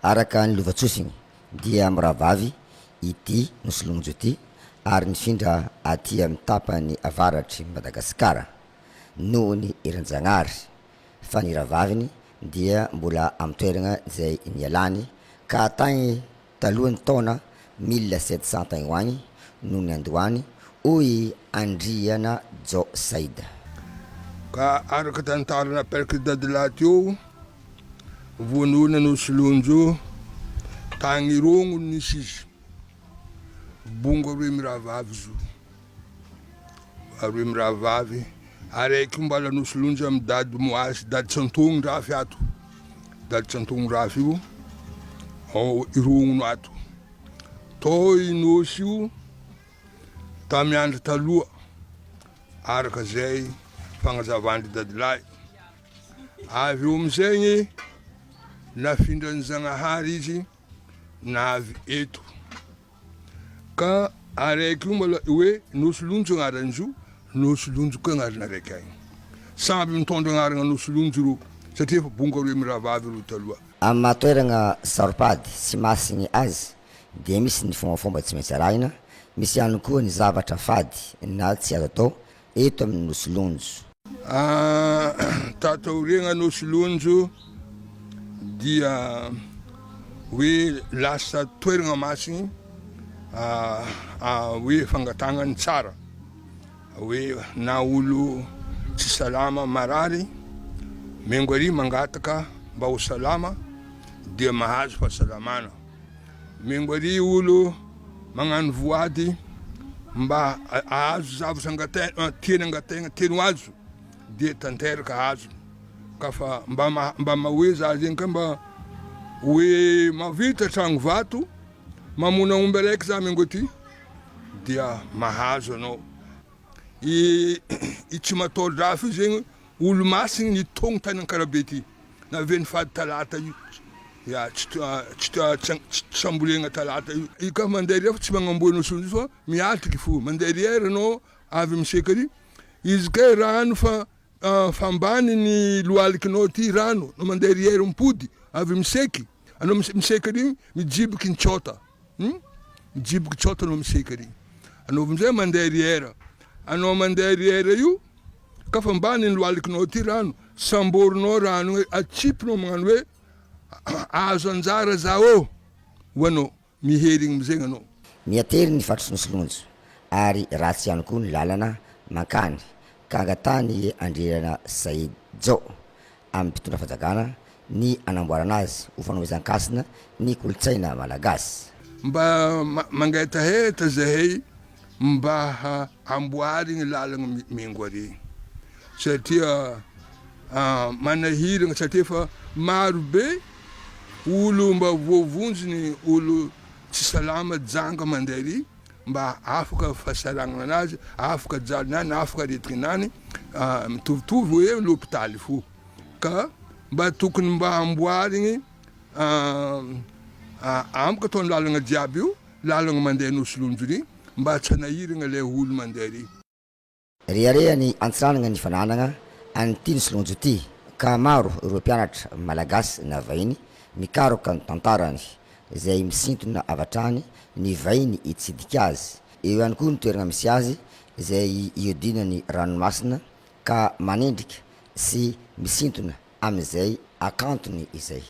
araka ny lovatsofiny dia miravavy ity nosolonjo ity ary nifindra aty amin'ny tapany avaratry Madagasikara noho ny Iranjanahary fa ny ravaviny dia mbola amin'ny toerana izay nialany ka tagny talohany taona 1700 tagny hoany no niandohany hoy Andriana Jo Saida. Ka araka tantarana perky dadalahy teo voanoana nosolonjo tagny rogno nisy izy bongo aroe miravavy zo aroe miravavy araiky mbala nosolonjo amy dady moasy dady tsantogno rafy ato dady tsantogno rafy io ao irogno ato to inosy io tamy andro taloha araka zay fagnazavandry dadilahy avy eo amizay nafindran'ny Zagnahary izy navy eto ka araiky io mbola hoe nosolonjo agnaran'izo nosolonjo koa agnarana araiky agny samby mitondra agnarana nosolonjo ro satria fa bongo aroe miravavy ro taloha. Amin'ny matoerana saropady sy masigny azy dia misy ny fombafomba tsy maintsy arahina, misy ihany koa ny zavatra fady na tsy azo atao eto amin'ny nosolonjo. Tataoriagna nosolonjo dia hoe lasa toerana masigny hoe fangatagnany tsara hoe na olo tsy salama marary mengo ary mangataka mba ho salama dia mahazo fahasalamana, mengo ary olo magnano voady mba ahazo zava-sangatena tiany angatena tiany azo dia tanteraka azo ka fa mba mahoe za zegny ka mba hoe mavita tragno vato mamona omby araiky za mengo ty dia mahazo anao i tsy matôry rafy io zegny olo masigny nitogno tany Ankarabe ty naveny fady talata io ya tsy sambolegna talata io i ka mandeha refa tsy magnamboa nosolonjo fa miatriky fo mandeha riera anao avy miseka ary izy ka rano fa fambany ny loalikinao ty rano no mandeha riera mipody avy miseky anao miseka ary mijiboky ny tsota mijiboky tsota anao miseka ary anao amizay mandeha riera anao mandeha riera io ka fambany ny loalikinao ty rano samborinao rano atsipinao magnano hoe azo anjara za ho anao miherigny amizay anao miatery ny fatrasy nosolonjo ary ratsy ihany koa ny lalana mankany ka angatany Andriana Saida Jo amin'ny mpitondra fanjakana ny anamboarana azy ho fanomezan-kasina ny kolotsaina malagasy mba mangetaheta zahay mba amboarigny lalagna mengo ary satria manahiragna satria fa maro be olo mba voavonjony olo tsy salama janga mandeha ary mba afaka fahasaragnana anazy afaka jalinany afaka aretikinany mitovitovy hoe l'hôpitaly fo ka mba tokony mba amboarigny amboka ataony lalagna jiaby io lalagna mandeha nosolonjo ry mba tsy hanahiragna le olo mandeha ry riarehany antsinanana ny fananana an'ity nosolonjo ity ka maro ireo mpianatra malagasy na vahiny mikaroka ny tantarany izay misintona avatrany ny vahiny hitsidika azy eo ihany koa ny toerana misy azy izay iodinany ranomasina ka manendrika sy misintona amizay akantony izay.